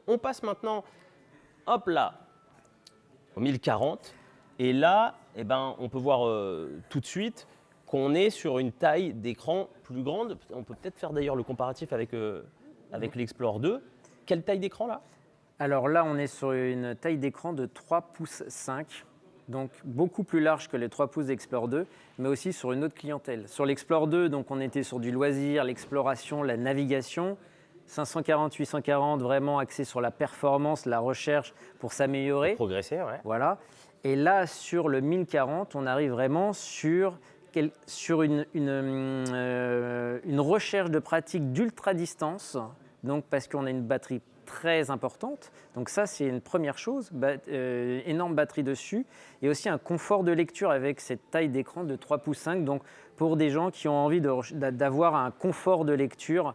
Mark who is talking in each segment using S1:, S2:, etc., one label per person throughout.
S1: On passe maintenant, hop là, au 1040. Et là, eh ben, on peut voir tout de suite qu'on est sur une taille d'écran plus grande. On peut peut-être faire d'ailleurs le comparatif avec l'Explore 2. Quelle taille d'écran là?
S2: Alors là, on est sur une taille d'écran de 3 pouces 5, donc beaucoup plus large que les 3 pouces d'Explore 2, mais aussi sur une autre clientèle. Sur l'Explore 2, donc on était sur du loisir, l'exploration, la navigation. 540, 840, vraiment axé sur la performance, la recherche pour s'améliorer.
S1: Progresser, ouais.
S2: Voilà. Et là, sur le 1040, on arrive vraiment sur une recherche de pratique d'ultra distance, donc parce qu'on a une batterie très importante. Donc ça, c'est une première chose, énorme batterie dessus, et aussi un confort de lecture avec cette taille d'écran de 3 pouces 5. Donc pour des gens qui ont envie d'avoir un confort de lecture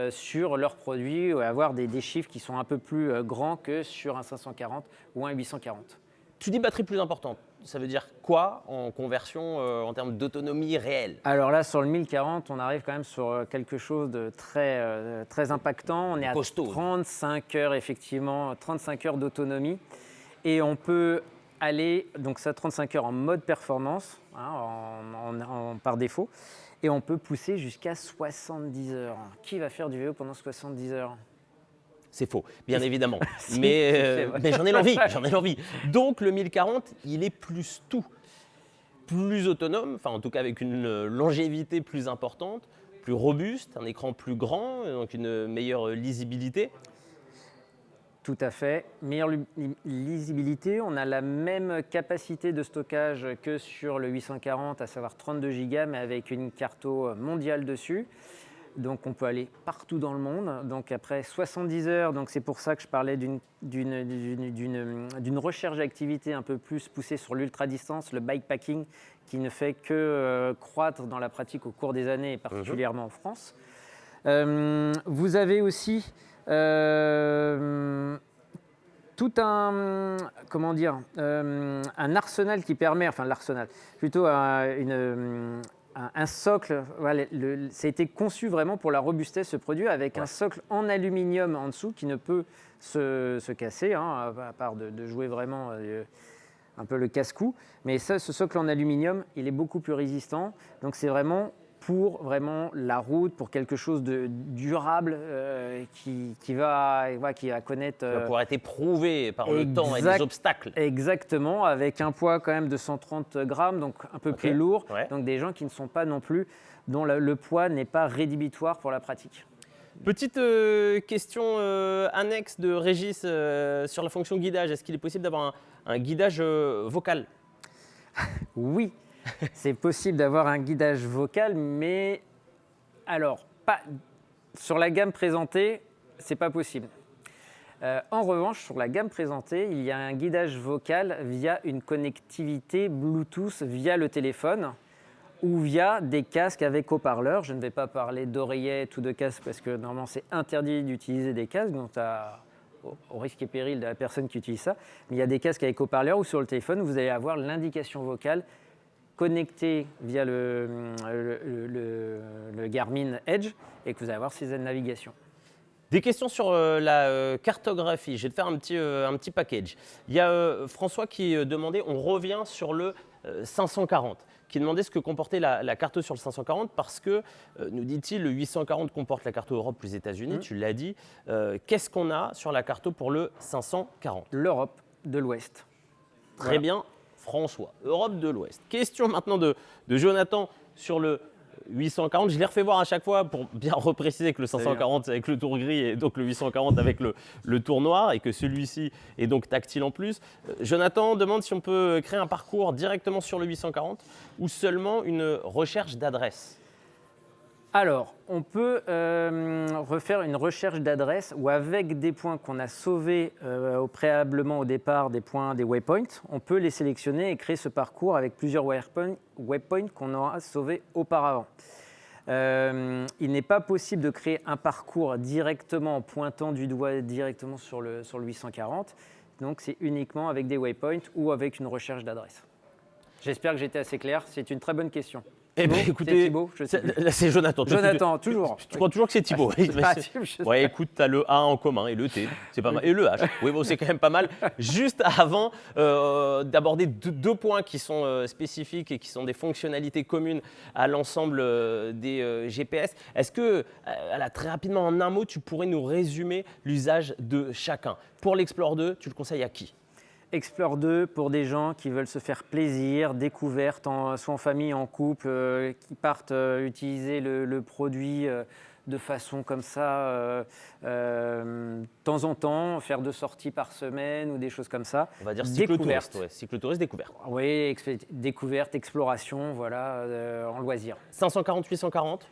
S2: sur leurs produits, ou avoir des chiffres qui sont un peu plus grands que sur un 540 ou un 840.
S1: Tu dis batterie plus importante, ça veut dire quoi en conversion en termes d'autonomie réelle?
S2: Alors là, sur le 1040, on arrive quand même sur quelque chose de très impactant. On est
S1: costaud.
S2: À 35 heures, effectivement, 35 heures d'autonomie. Et on peut aller, donc ça, 35 heures en mode performance, par défaut. Et on peut pousser jusqu'à 70 heures. Qui va faire du vélo pendant 70 heures?
S1: C'est faux, bien évidemment.
S2: Si,
S1: mais j'en ai l'envie. Donc le 1040, il est plus tout. Plus autonome, enfin en tout cas avec une longévité plus importante, plus robuste, un écran plus grand, donc une meilleure lisibilité.
S2: Tout à fait. Meilleure lisibilité, on a la même capacité de stockage que sur le 840, à savoir 32 Go, mais avec une carte mondiale dessus. Donc on peut aller partout dans le monde. Donc après 70 heures, donc c'est pour ça que je parlais d'une recherche d'activité un peu plus poussée sur l'ultra-distance, le bikepacking, qui ne fait que croître dans la pratique au cours des années, et particulièrement en France. Vous avez aussi tout un arsenal qui permet, enfin l'arsenal, plutôt un socle. Voilà, ça a été conçu vraiment pour la robustesse, ce produit, avec un socle en aluminium en dessous qui ne peut se casser, à part de jouer vraiment un peu le casse-cou. Mais ça, ce socle en aluminium, il est beaucoup plus résistant. Donc c'est vraiment pour la route, pour quelque chose de durable qui va connaître…
S1: Ça va pouvoir être éprouvé par le temps et les obstacles.
S2: Exactement, avec un poids quand même de 130 grammes, donc un peu plus lourd. Ouais. Donc des gens qui ne sont pas non plus, dont le poids n'est pas rédhibitoire pour la pratique.
S1: Petite question annexe de Régis sur la fonction guidage. Est-ce qu'il est possible d'avoir un guidage vocal?
S2: Oui. C'est possible d'avoir un guidage vocal, mais alors, pas, sur la gamme présentée, ce n'est pas possible. En revanche, sur la gamme présentée, il y a un guidage vocal via une connectivité Bluetooth via le téléphone ou via des casques avec haut-parleurs. Je ne vais pas parler d'oreillettes ou de casques parce que normalement, c'est interdit d'utiliser des casques, donc au risque et péril de la personne qui utilise ça. Mais il y a des casques avec haut-parleurs ou sur le téléphone où vous allez avoir l'indication vocale connecté via le Garmin Edge et que vous allez avoir ces aides de navigation.
S1: Des questions sur la cartographie. Je vais te faire un petit package. Il y a François qui demandait, on revient sur le 540, qui demandait ce que comportait la carte sur le 540 parce que, nous dit-il, le 840 comporte la carte Europe plus États-Unis, tu l'as dit. Qu'est-ce qu'on a sur la carte pour le 540?
S2: L'Europe de l'Ouest.
S1: Très bien. François, Europe de l'Ouest. Question maintenant de Jonathan sur le 840. Je l'ai refait voir à chaque fois pour bien repréciser que le 540 avec le tour gris et donc le 840 avec le tour noir et que celui-ci est donc tactile en plus. Jonathan demande si on peut créer un parcours directement sur le 840 ou seulement une recherche d'adresse.
S2: Alors, on peut refaire une recherche d'adresse ou avec des points qu'on a sauvés préalablement au départ, des waypoints, on peut les sélectionner et créer ce parcours avec plusieurs waypoints qu'on aura sauvés auparavant. Il n'est pas possible de créer un parcours directement en pointant du doigt directement sur le 840, donc c'est uniquement avec des waypoints ou avec une recherche d'adresse. J'espère que j'ai été assez clair, c'est une très bonne question.
S1: Eh ben,
S2: Thibaut,
S1: écoutez,
S2: c'est Thibaut, je sais plus.
S1: là, c'est Jonathan.
S2: Jonathan, toujours.
S1: Tu crois toujours que c'est Thibaut. Oui, mais
S2: Ah,
S1: c'est- ouais, écoute, tu as le A en commun et le T, c'est pas mal. Et le H. Oui, bon, c'est quand même pas mal. Juste avant d'aborder deux points qui sont spécifiques et qui sont des fonctionnalités communes à l'ensemble des GPS, est-ce que, très rapidement, en un mot, tu pourrais nous résumer l'usage de chacun? Pour l'Explore 2, tu le conseilles à qui?
S2: Explore 2 pour des gens qui veulent se faire plaisir, découverte, soit en famille, en couple, qui partent utiliser le produit de façon comme ça, de temps en temps, faire 2 sorties par semaine ou des choses comme ça.
S1: On va dire
S2: Découverte.
S1: cyclotouriste, ouais, cyclotouriste découverte.
S2: Oui, découverte, exploration, voilà, en loisir.
S1: 540-840.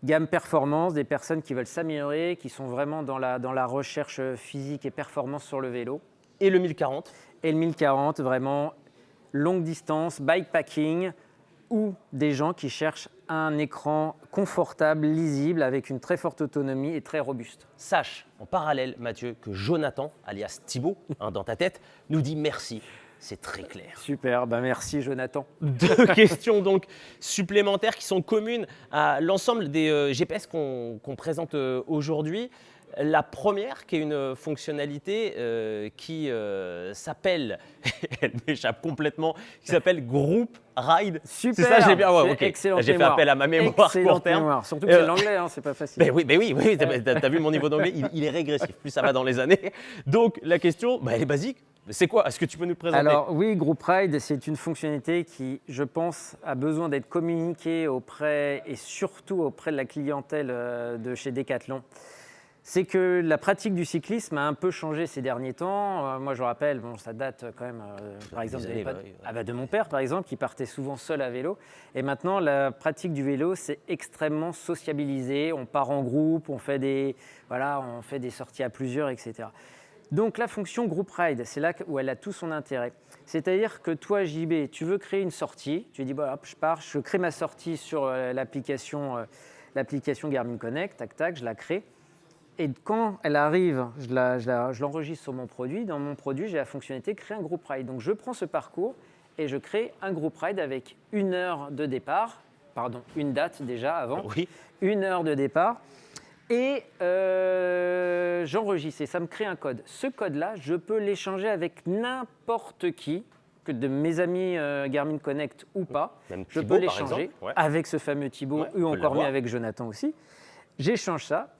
S2: Gamme performance, des personnes qui veulent s'améliorer, qui sont vraiment dans la recherche physique et performance sur le vélo.
S1: Et le 1040.
S2: Et le 1040, vraiment longue distance, bikepacking, ou des gens qui cherchent un écran confortable, lisible, avec une très forte autonomie et très robuste.
S1: Sache en parallèle, Mathieu, que Jonathan, alias Thibaut, dans ta tête, nous dit merci. C'est très clair.
S2: Super, merci Jonathan.
S1: Deux questions donc supplémentaires qui sont communes à l'ensemble des GPS qu'on présente aujourd'hui. La première, qui est une fonctionnalité qui s'appelle, elle m'échappe complètement, qui s'appelle Group Ride.
S2: Super,
S1: c'est ça, j'ai bien, ouais, ok.
S2: Excellente
S1: J'ai fait
S2: mémoire.
S1: appel à ma mémoire
S2: Excellente
S1: court terme.
S2: mémoire. Surtout que c'est l'anglais, c'est pas facile.
S1: Oui, t'as vu mon niveau d'anglais, il est régressif, plus ça va dans les années. Donc la question, elle est basique. C'est quoi? Est-ce que tu peux nous présenter?
S2: Alors oui, Group Ride, c'est une fonctionnalité qui, je pense, a besoin d'être communiquée auprès et surtout auprès de la clientèle de chez Decathlon. C'est que la pratique du cyclisme a un peu changé ces derniers temps. Moi, je rappelle, ça date quand même, par exemple, de mon père, par exemple, qui partait souvent seul à vélo. Et maintenant, la pratique du vélo, c'est extrêmement sociabilisé. On part en groupe, on fait des sorties à plusieurs, etc. Donc, la fonction Group Ride, c'est là où elle a tout son intérêt. C'est-à-dire que toi, JB, tu veux créer une sortie. Tu dis, hop, je pars, je crée ma sortie sur l'application Garmin Connect, tac, tac, je la crée. Et quand elle arrive, je l'enregistre sur mon produit. Dans mon produit, j'ai la fonctionnalité créer un group ride. Donc, je prends ce parcours et je crée un group ride avec une heure de départ, une date déjà avant,
S1: Oui.
S2: une heure de départ. Et j'enregistre et ça me crée un code. Ce code-là, je peux l'échanger avec n'importe qui, que de mes amis Garmin Connect ou pas.
S1: Même
S2: je
S1: Thibaut,
S2: peux l'échanger avec ce fameux Thibaut, ou encore mieux avec Jonathan aussi. J'échange ça.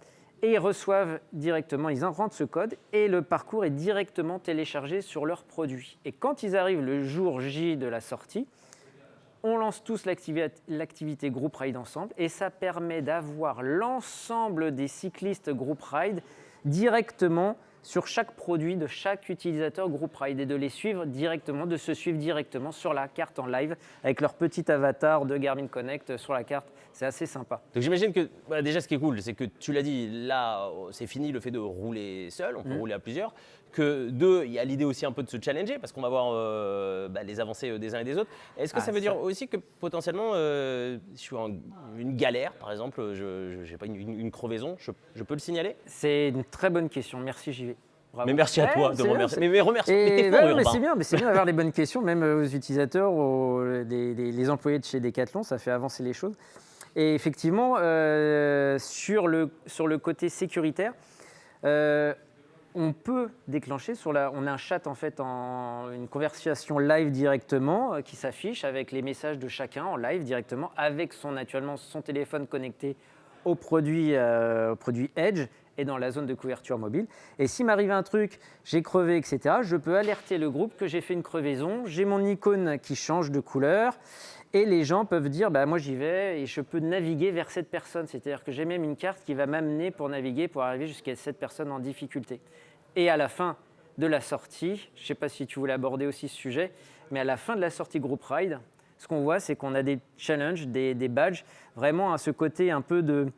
S2: Et ils reçoivent directement, ils rentrent ce code et le parcours est directement téléchargé sur leur produit. Et quand ils arrivent le jour J de la sortie, on lance tous l'activité Group Ride ensemble et ça permet d'avoir l'ensemble des cyclistes Group Ride directement sur chaque produit de chaque utilisateur Group Ride et de les suivre directement, de se suivre directement sur la carte en live avec leur petit avatar de Garmin Connect sur la carte. C'est assez sympa.
S1: Donc j'imagine que déjà ce qui est cool, c'est que tu l'as dit, là c'est fini le fait de rouler seul, on peut rouler à plusieurs. Que deux, il y a l'idée aussi un peu de se challenger parce qu'on va voir les avancées des uns et des autres. Est-ce que ça veut dire aussi que potentiellement, si je suis en une galère, par exemple, je n'ai pas une crevaison, je peux le signaler?
S2: C'est une très bonne question. Merci JV. Bravo.
S1: Mais merci à toi de me remercier. Mais remercie.
S2: C'est bien d'avoir des bonnes questions, même aux utilisateurs, les employés de chez Decathlon, ça fait avancer les choses. Et effectivement, sur le côté sécuritaire, on peut déclencher on a un chat en fait, une conversation live directement qui s'affiche avec les messages de chacun en live directement avec naturellement son téléphone connecté au produit Edge et dans la zone de couverture mobile. Et s'il m'arrive un truc, j'ai crevé, etc., je peux alerter le groupe que j'ai fait une crevaison, j'ai mon icône qui change de couleur et les gens peuvent dire moi j'y vais et je peux naviguer vers cette personne. C'est-à-dire que j'ai même une carte qui va m'amener pour naviguer pour arriver jusqu'à cette personne en difficulté. Et à la fin de la sortie, je ne sais pas si tu voulais aborder aussi ce sujet, mais à la fin de la sortie Group Ride, ce qu'on voit, c'est qu'on a des challenges, des badges, vraiment à ce côté un peu de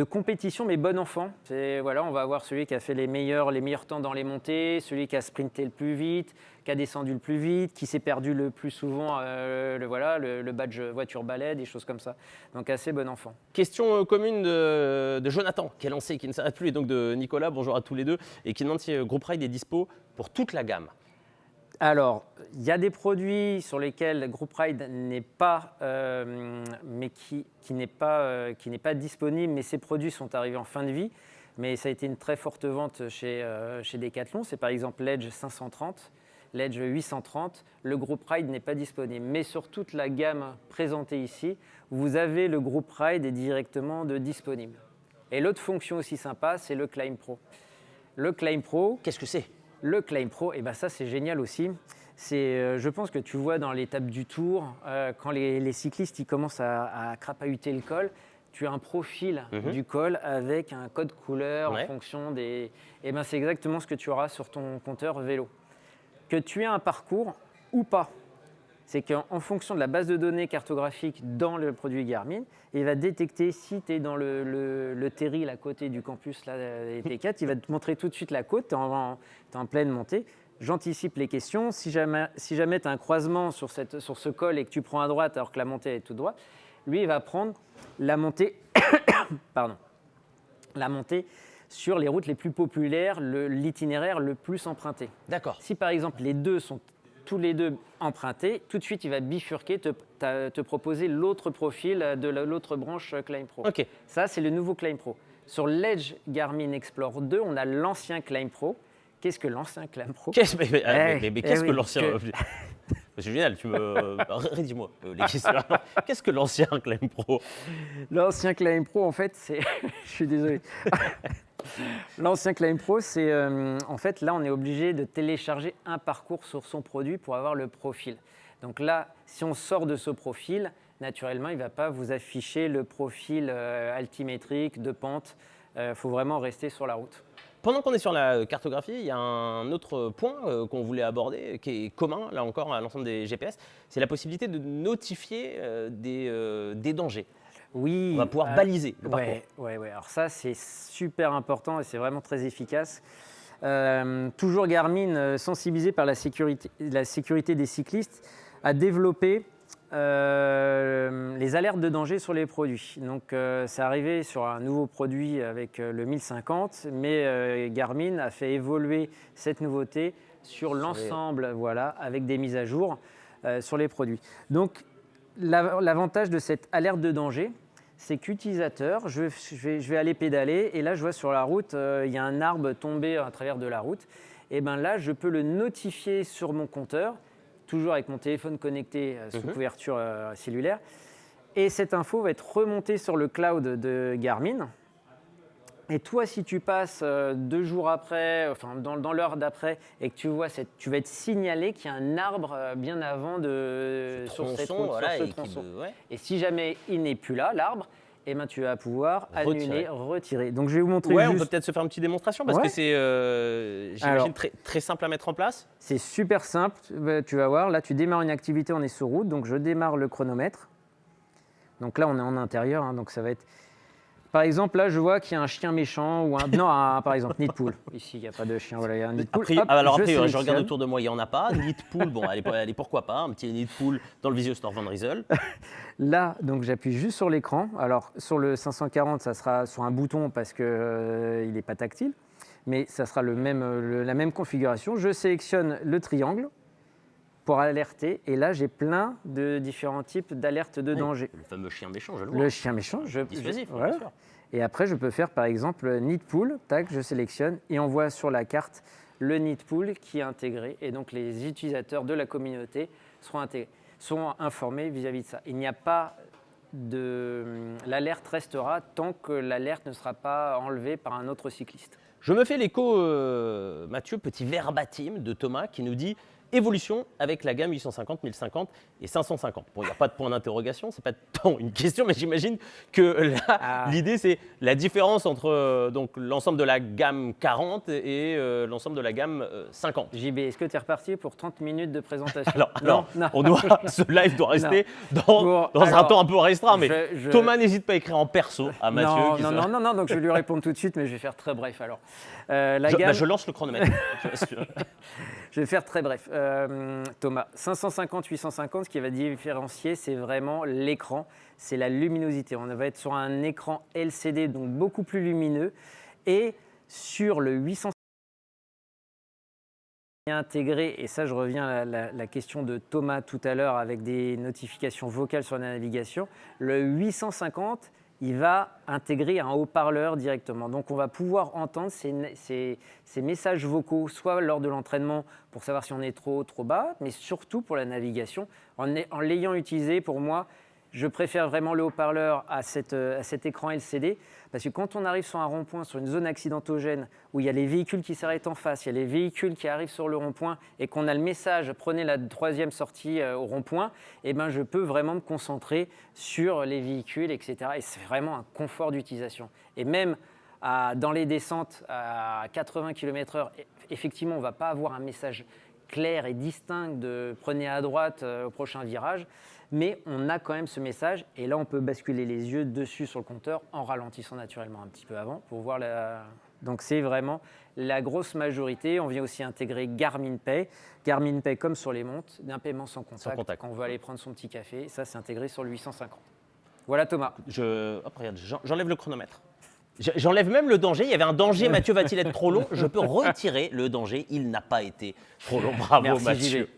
S2: compétition, mais bon enfant. On va avoir celui qui a fait les meilleurs temps dans les montées, celui qui a sprinté le plus vite, qui a descendu le plus vite, qui s'est perdu le plus souvent, le badge voiture balai, des choses comme ça. Donc assez bon enfant.
S1: Question commune de Jonathan, qui est lancé, qui ne s'arrête plus, et donc de Nicolas, bonjour à tous les deux, et qui demande si Group Ride est dispo pour toute la gamme.
S2: Alors, il y a des produits sur lesquels Group Ride n'est pas, mais qui n'est pas disponible, mais ces produits sont arrivés en fin de vie. Mais ça a été une très forte vente chez Decathlon. C'est par exemple l'Edge 530, l'Edge 830. Le Group Ride n'est pas disponible. Mais sur toute la gamme présentée ici, vous avez le Group Ride est directement disponible. Et l'autre fonction aussi sympa, c'est le Climb Pro. Le Climb Pro,
S1: Qu'est-ce que c'est?
S2: le Climb Pro, et ben ça c'est génial aussi. Je pense que tu vois dans l'étape du Tour, quand les cyclistes ils commencent à crapahuter le col, tu as un profil du col avec un code couleur en fonction des... Et ben c'est exactement ce que tu auras sur ton compteur vélo. Que tu aies un parcours ou pas, c'est qu'en fonction de la base de données cartographique dans le produit Garmin, il va détecter si tu es dans le terril à côté du campus là, des T4, il va te montrer tout de suite la côte, tu es en pleine montée. J'anticipe les questions. Si jamais tu as un croisement sur ce col et que tu prends à droite alors que la montée est tout droit, lui, il va prendre la montée, la montée sur les routes les plus populaires, l'itinéraire le plus emprunté.
S1: D'accord.
S2: Si par exemple les deux sont tous les deux empruntés, tout de suite, il va bifurquer, te proposer l'autre profil de l'autre branche Climb Pro.
S1: Ok.
S2: Ça, c'est le nouveau Climb Pro. Sur l'Edge Garmin Explore 2, on a l'ancien Climb Pro. Qu'est-ce que l'ancien Climb Pro?
S1: Qu'est-ce que
S2: oui,
S1: l'ancien... C'est génial, redis-moi les questions. Qu'est-ce que l'ancien Climb Pro?
S2: L'ancien Climb Pro, en fait, c'est... Je suis désolé. L'ancien Climb Pro, c'est... en fait, là, on est obligé de télécharger un parcours sur son produit pour avoir le profil. Donc là, si on sort de ce profil, naturellement, il ne va pas vous afficher le profil altimétrique de pente. Il faut vraiment rester sur la route.
S1: Pendant qu'on est sur la cartographie, il y a un autre point qu'on voulait aborder, qui est commun, là encore, à l'ensemble des GPS, c'est la possibilité de notifier des dangers.
S2: Oui.
S1: On va pouvoir baliser le parcours.
S2: Ouais. Alors ça, c'est super important et c'est vraiment très efficace. Toujours Garmin, sensibilisé par la sécurité des cyclistes, a développé les alertes de danger sur les produits. Donc, c'est arrivé sur un nouveau produit avec le 1050, mais Garmin a fait évoluer cette nouveauté sur l'ensemble, voilà, avec des mises à jour sur les produits. Donc, l'avantage de cette alerte de danger, c'est qu'utilisateur, je vais aller pédaler et là, je vois sur la route, il y a un arbre tombé à travers de la route. Et bien là, je peux le notifier sur mon compteur, toujours avec mon téléphone connecté sous couverture cellulaire. Et cette info va être remontée sur le cloud de Garmin. Et toi, si tu passes 2 jours après, enfin dans l'heure d'après, et que tu vois, tu vas être signalé qu'il y a un arbre bien avant sur cette route,
S1: voilà,
S2: sur ce tronçon. Et si jamais il n'est plus là, l'arbre, eh ben, tu vas pouvoir annuler, retirer. Donc je vais vous montrer
S1: on peut peut-être se faire une petite démonstration parce que c'est, j'imagine, très simple à mettre en place.
S2: C'est super simple. Tu vas voir, là, tu démarres une activité, on est sur route, donc je démarre le chronomètre. Donc là, on est en intérieur, hein, donc ça va être... Par exemple, là, je vois qu'il y a un chien méchant ou par exemple, nid de poule. Ici, il n'y a pas de chien, voilà, il y a un nid de poule.
S1: Je regarde autour de moi, il n'y en a pas. Nid de poule, bon, allez, pourquoi pas, un petit nid de poule dans le Visiostore Van Riesel.
S2: Là, donc, j'appuie juste sur l'écran. Alors, sur le 540, ça sera sur un bouton parce qu'il n'est pas tactile, mais ça sera la même configuration. Je sélectionne le triangle pour alerter. Et là, j'ai plein de différents types d'alertes de danger.
S1: Le fameux chien méchant, je le vois.
S2: Le chien méchant,
S1: dissuasif,
S2: voilà.
S1: bien sûr.
S2: Et après, je peux faire par exemple nid de poule, tac, je sélectionne et on voit sur la carte le nid de poule qui est intégré. Et donc, les utilisateurs de la communauté seront informés vis-à-vis de ça. Il n'y a pas l'alerte restera tant que l'alerte ne sera pas enlevée par un autre cycliste.
S1: Je me fais l'écho, Mathieu, petit verbatim de Thomas qui nous dit évolution avec la gamme 850, 1050 et 550. Bon, il n'y a pas de point d'interrogation, c'est pas tant une question, mais j'imagine que là, l'idée, c'est la différence entre donc, l'ensemble de la gamme 40 et l'ensemble de la gamme 50.
S2: JB, est-ce que tu es reparti pour 30 minutes de présentation?
S1: Alors non. Ce live doit rester dans un temps un peu restreint, mais Thomas, n'hésite pas à écrire en perso à Mathieu.
S2: Non, donc je vais lui répondre tout de suite, mais je vais faire très bref alors.
S1: Je lance le chronomètre.
S2: Je vais faire très bref. Thomas, 550, 850, ce qui va différencier, c'est vraiment l'écran, c'est la luminosité. On va être sur un écran LCD, donc beaucoup plus lumineux. Et sur le 850, intégré, et ça je reviens à la question de Thomas tout à l'heure avec des notifications vocales sur la navigation, le 850, il va intégrer un haut-parleur directement. Donc on va pouvoir entendre ces messages vocaux, soit lors de l'entraînement pour savoir si on est trop haut, trop bas, mais surtout pour la navigation. En l'ayant utilisé, pour moi, je préfère vraiment le haut-parleur à cet écran LCD, parce que quand on arrive sur un rond-point, sur une zone accidentogène, où il y a les véhicules qui s'arrêtent en face, il y a les véhicules qui arrivent sur le rond-point, et qu'on a le message « prenez la 3e sortie au rond-point », eh ben, je peux vraiment me concentrer sur les véhicules, etc. Et c'est vraiment un confort d'utilisation. Et même dans les descentes à 80 km/h, effectivement, on ne va pas avoir un message clair et distinct de « prenez à droite au prochain virage », mais on a quand même ce message, et là on peut basculer les yeux dessus sur le compteur en ralentissant naturellement un petit peu avant pour voir Donc c'est vraiment la grosse majorité. On vient aussi intégrer Garmin Pay. Garmin Pay, comme sur les montres, d'un paiement sans contact. Quand on veut aller prendre son petit café, ça c'est intégré sur le 850. Voilà Thomas.
S1: Hop, regarde, j'enlève le chronomètre. J'enlève même le danger. Il y avait un danger. Mathieu va-t-il être trop long? Je peux retirer le danger. Il n'a pas été trop long. Bravo
S2: Merci,
S1: Mathieu.